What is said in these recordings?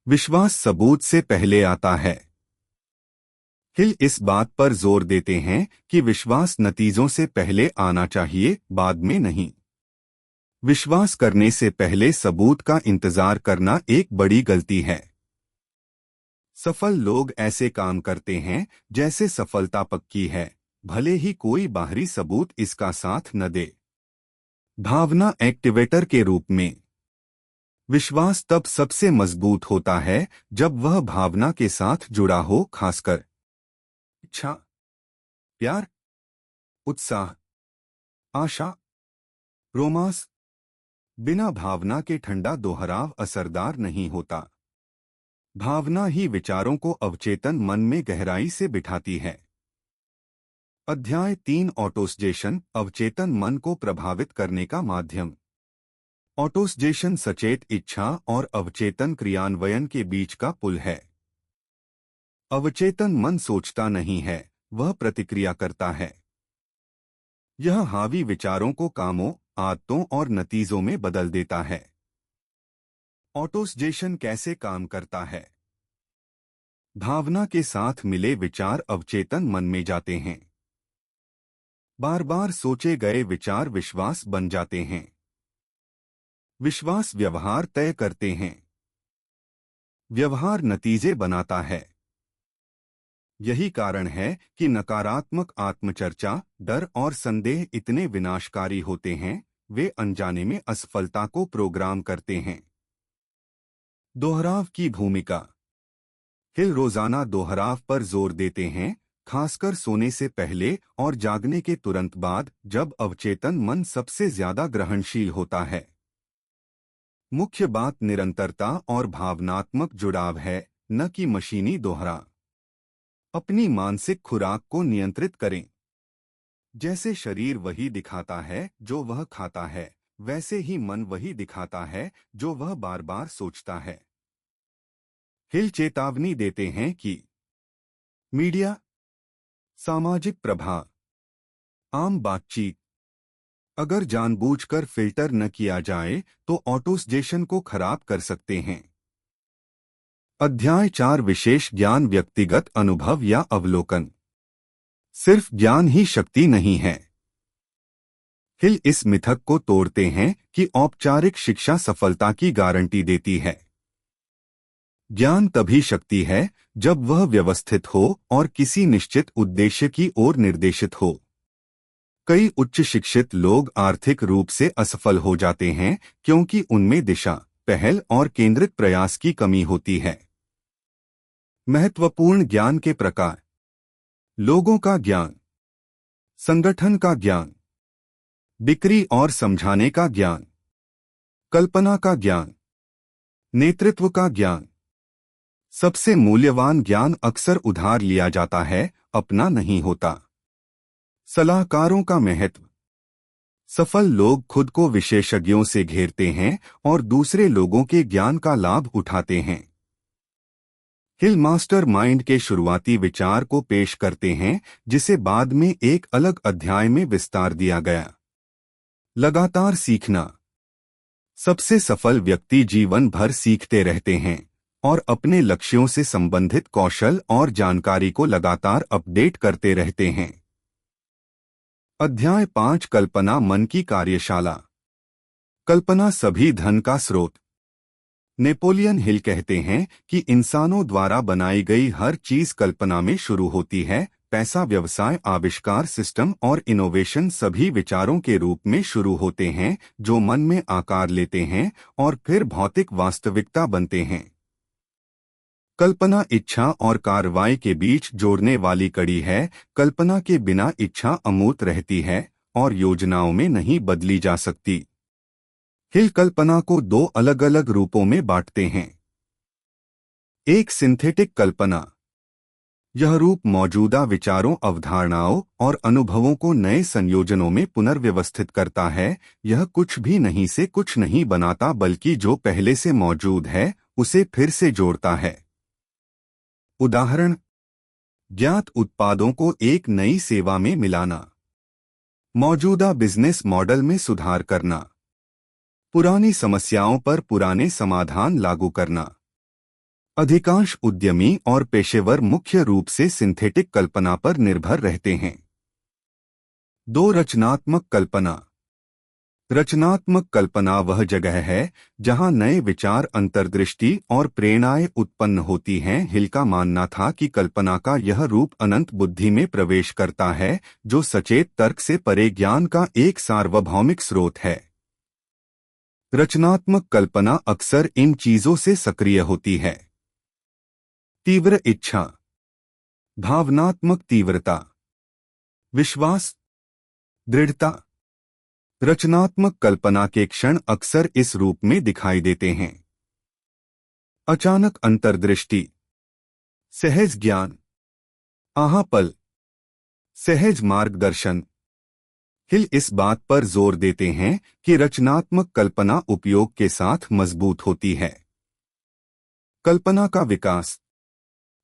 विश्वास सबूत से पहले आता है। हिल इस बात पर जोर देते हैं कि विश्वास नतीजों से पहले आना चाहिए, बाद में नहीं। विश्वास करने से पहले सबूत का इंतजार करना एक बड़ी गलती है। सफल लोग ऐसे काम करते हैं जैसे सफलता पक्की है, भले ही कोई बाहरी सबूत इसका साथ न दे। भावना एक्टिवेटर के रूप में विश्वास तब सबसे मजबूत होता है जब वह भावना के साथ जुड़ा हो, खासकर इच्छा, प्यार, उत्साह, आशा, रोमांस। बिना भावना के ठंडा दोहराव असरदार नहीं होता। भावना ही विचारों को अवचेतन मन में गहराई से बिठाती है। अध्याय 3 ऑटोसजेशन, अवचेतन मन को प्रभावित करने का माध्यम। ऑटोसजेशन सचेत इच्छा और अवचेतन क्रियान्वयन के बीच का पुल है। अवचेतन मन सोचता नहीं है, वह प्रतिक्रिया करता है। यह हावी विचारों को कामों, आदतों और नतीजों में बदल देता है। ऑटोसजेशन कैसे काम करता है? भावना के साथ मिले विचार अवचेतन मन में जाते हैं। बार बार सोचे गए विचार विश्वास बन जाते हैं। विश्वास व्यवहार तय करते हैं। व्यवहार नतीजे बनाता है। यही कारण है कि नकारात्मक आत्मचर्चा, डर और संदेह इतने विनाशकारी होते हैं। वे अनजाने में असफलता को प्रोग्राम करते हैं। दोहराव की भूमिका। हिल रोजाना दोहराव पर जोर देते हैं, खासकर सोने से पहले और जागने के तुरंत बाद, जब अवचेतन मन सबसे ज्यादा ग्रहणशील होता है। मुख्य बात निरंतरता और भावनात्मक जुड़ाव है, न कि मशीनी दोहरा। अपनी मानसिक खुराक को नियंत्रित करें। जैसे शरीर वही दिखाता है जो वह खाता है, वैसे ही मन वही दिखाता है जो वह बार बार सोचता है। हिल चेतावनी देते हैं कि मीडिया, सामाजिक प्रभाव, आम बातचीत, अगर जानबूझकर फिल्टर न किया जाए तो ऑटोसजेशन को खराब कर सकते हैं। अध्याय 4 विशेष ज्ञान, व्यक्तिगत अनुभव या अवलोकन। सिर्फ ज्ञान ही शक्ति नहीं है। हिल इस मिथक को तोड़ते हैं कि औपचारिक शिक्षा सफलता की गारंटी देती है। ज्ञान तभी शक्ति है जब वह व्यवस्थित हो और किसी निश्चित उद्देश्य की ओर निर्देशित हो। कई उच्च शिक्षित लोग आर्थिक रूप से असफल हो जाते हैं क्योंकि उनमें दिशा, पहल और केंद्रित प्रयास की कमी होती है। महत्वपूर्ण ज्ञान के प्रकार। लोगों का ज्ञान, संगठन का ज्ञान, बिक्री और समझाने का ज्ञान, कल्पना का ज्ञान, नेतृत्व का ज्ञान। सबसे मूल्यवान ज्ञान अक्सर उधार लिया जाता है, अपना नहीं होता। सलाहकारों का महत्व। सफल लोग खुद को विशेषज्ञों से घेरते हैं और दूसरे लोगों के ज्ञान का लाभ उठाते हैं। हिल मास्टर माइंड के शुरुआती विचार को पेश करते हैं, जिसे बाद में एक अलग अध्याय में विस्तार दिया गया। लगातार सीखना। सबसे सफल व्यक्ति जीवन भर सीखते रहते हैं और अपने लक्ष्यों से संबंधित कौशल और जानकारी को लगातार अपडेट करते रहते हैं। अध्याय 5 कल्पना, मन की कार्यशाला। कल्पना सभी धन का स्रोत। नेपोलियन हिल कहते हैं कि इंसानों द्वारा बनाई गई हर चीज कल्पना में शुरू होती है। पैसा, व्यवसाय, आविष्कार, सिस्टम और इनोवेशन सभी विचारों के रूप में शुरू होते हैं जो मन में आकार लेते हैं और फिर भौतिक वास्तविकता बनते हैं। कल्पना इच्छा और कार्रवाई के बीच जोड़ने वाली कड़ी है। कल्पना के बिना इच्छा अमूर्त रहती है और योजनाओं में नहीं बदली जा सकती। हिल कल्पना को 2 अलग अलग रूपों में बांटते हैं। एक, सिंथेटिक कल्पना। यह रूप मौजूदा विचारों, अवधारणाओं और अनुभवों को नए संयोजनों में पुनर्व्यवस्थित करता है। यह कुछ भी नहीं से कुछ नहीं बनाता, बल्कि जो पहले से मौजूद है उसे फिर से जोड़ता है। उदाहरण, ज्ञात उत्पादों को एक नई सेवा में मिलाना, मौजूदा बिजनेस मॉडल में सुधार करना, पुरानी समस्याओं पर पुराने समाधान लागू करना। अधिकांश उद्यमी और पेशेवर मुख्य रूप से सिंथेटिक कल्पना पर निर्भर रहते हैं। 2 रचनात्मक कल्पना। रचनात्मक कल्पना वह जगह है जहां नए विचार, अंतर्दृष्टि और प्रेरणाएं उत्पन्न होती हैं। हिल का मानना था कि कल्पना का यह रूप अनंत बुद्धि में प्रवेश करता है, जो सचेत तर्क से परे ज्ञान का एक सार्वभौमिक स्रोत है। रचनात्मक कल्पना अक्सर इन चीजों से सक्रिय होती है: तीव्र इच्छा, भावनात्मक तीव्रता, विश्वास, दृढ़ता। रचनात्मक कल्पना के क्षण अक्सर इस रूप में दिखाई देते हैं: अचानक अंतर्दृष्टि, सहज ज्ञान, आहापल, सहज मार्गदर्शन। हिल इस बात पर जोर देते हैं कि रचनात्मक कल्पना उपयोग के साथ मजबूत होती है। कल्पना का विकास।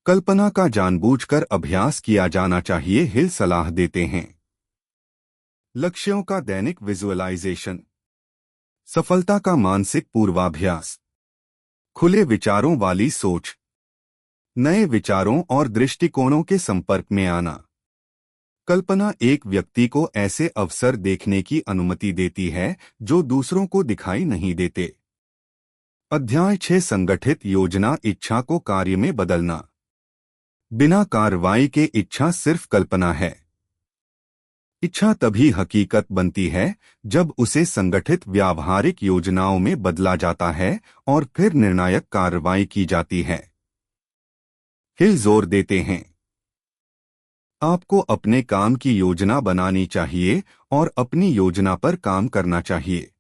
कल्पना का जानबूझकर अभ्यास किया जाना चाहिए। हिल सलाह देते हैं: लक्ष्यों का दैनिक विजुअलाइजेशन, सफलता का मानसिक पूर्वाभ्यास, खुले विचारों वाली सोच, नए विचारों और दृष्टिकोणों के संपर्क में आना। कल्पना एक व्यक्ति को ऐसे अवसर देखने की अनुमति देती है जो दूसरों को दिखाई नहीं देते। अध्याय 6: संगठित योजना, इच्छा को कार्य में बदलना। बिना कार्रवाई के इच्छा सिर्फ कल्पना है। इच्छा तभी हकीकत बनती है जब उसे संगठित व्यावहारिक योजनाओं में बदला जाता है और फिर निर्णायक कार्रवाई की जाती है। हिल जोर देते हैं: आपको अपने काम की योजना बनानी चाहिए और अपनी योजना पर काम करना चाहिए।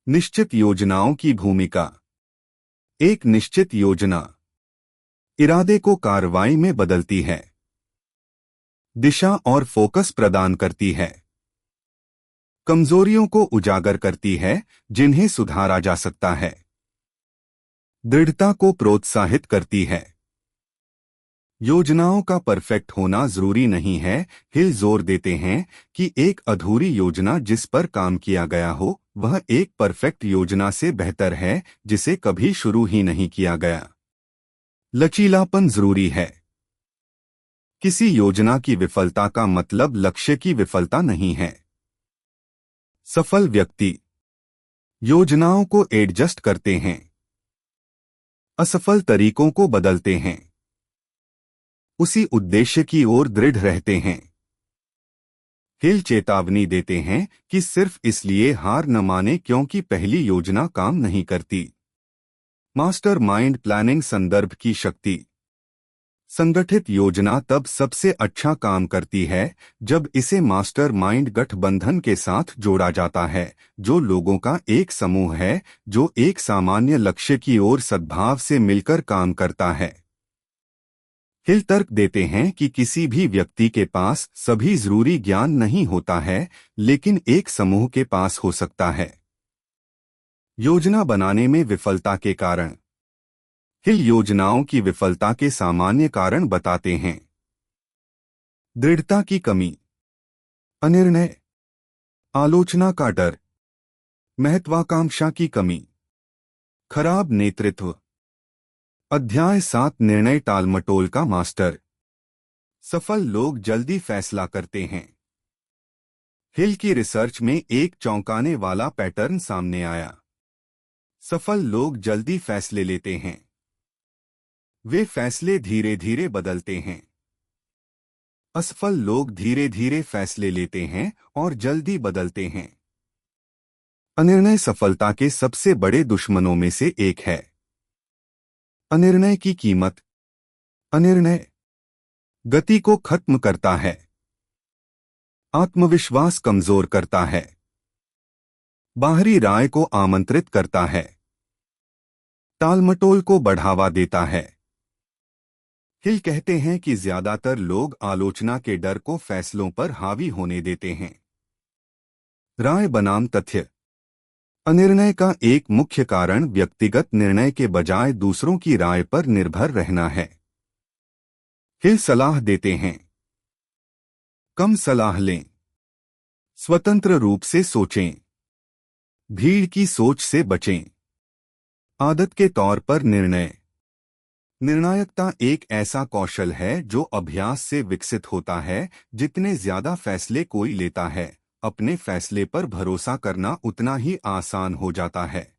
निश्चित योजनाओं की भूमिका। एक निश्चित योजना इरादे को कार्रवाई में बदलती है, दिशा और फोकस प्रदान करती है, कमजोरियों को उजागर करती है जिन्हें सुधारा जा सकता है, दृढ़ता को प्रोत्साहित करती है। योजनाओं का परफेक्ट होना जरूरी नहीं है। हिल जोर देते हैं कि एक अधूरी योजना जिस पर काम किया गया हो, वह एक परफेक्ट योजना से बेहतर है जिसे कभी शुरू ही नहीं किया गया। लचीलापन जरूरी है। किसी योजना की विफलता का मतलब लक्ष्य की विफलता नहीं है। सफल व्यक्ति योजनाओं को एडजस्ट करते हैं, असफल तरीकों को बदलते हैं, उसी उद्देश्य की ओर दृढ़ रहते हैं। हिल चेतावनी देते हैं कि सिर्फ इसलिए हार न माने क्योंकि पहली योजना काम नहीं करती। मास्टरमाइंड प्लानिंग संदर्भ की शक्ति। संगठित योजना तब सबसे अच्छा काम करती है जब इसे मास्टरमाइंड गठबंधन के साथ जोड़ा जाता है, जो लोगों का एक समूह है जो एक सामान्य लक्ष्य की ओर सद्भाव से मिलकर काम करता है। हिल तर्क देते हैं कि किसी भी व्यक्ति के पास सभी जरूरी ज्ञान नहीं होता है, लेकिन एक समूह के पास हो सकता है। योजना बनाने में विफलता के कारण। हिल योजनाओं की विफलता के सामान्य कारण बताते हैं: दृढ़ता की कमी, अनिर्णय, आलोचना का डर, महत्वाकांक्षा की कमी, खराब नेतृत्व। अध्याय 7: निर्णय टालमटोल का मास्टर। सफल लोग जल्दी फैसला करते हैं। हिल की रिसर्च में एक चौंकाने वाला पैटर्न सामने आया। सफल लोग जल्दी फैसले लेते हैं। वे फैसले धीरे धीरे बदलते हैं। असफल लोग धीरे धीरे फैसले लेते हैं और जल्दी बदलते हैं। अनिर्णय सफलता के सबसे बड़े दुश्मनों में से एक है। अनिर्णय की कीमत। अनिर्णय गति को खत्म करता है, आत्मविश्वास कमजोर करता है, बाहरी राय को आमंत्रित करता है, टालमटोल को बढ़ावा देता है। हिल कहते हैं कि ज्यादातर लोग आलोचना के डर को फैसलों पर हावी होने देते हैं। राय बनाम तथ्य। अनिर्णय का एक मुख्य कारण व्यक्तिगत निर्णय के बजाय दूसरों की राय पर निर्भर रहना है। हिल सलाह देते हैं: कम सलाह लें, स्वतंत्र रूप से सोचें, भीड़ की सोच से बचें, आदत के तौर पर निर्णय। निर्णायकता एक ऐसा कौशल है जो अभ्यास से विकसित होता है। जितने ज्यादा फैसले कोई लेता है, अपने फैसले पर भरोसा करना उतना ही आसान हो जाता है।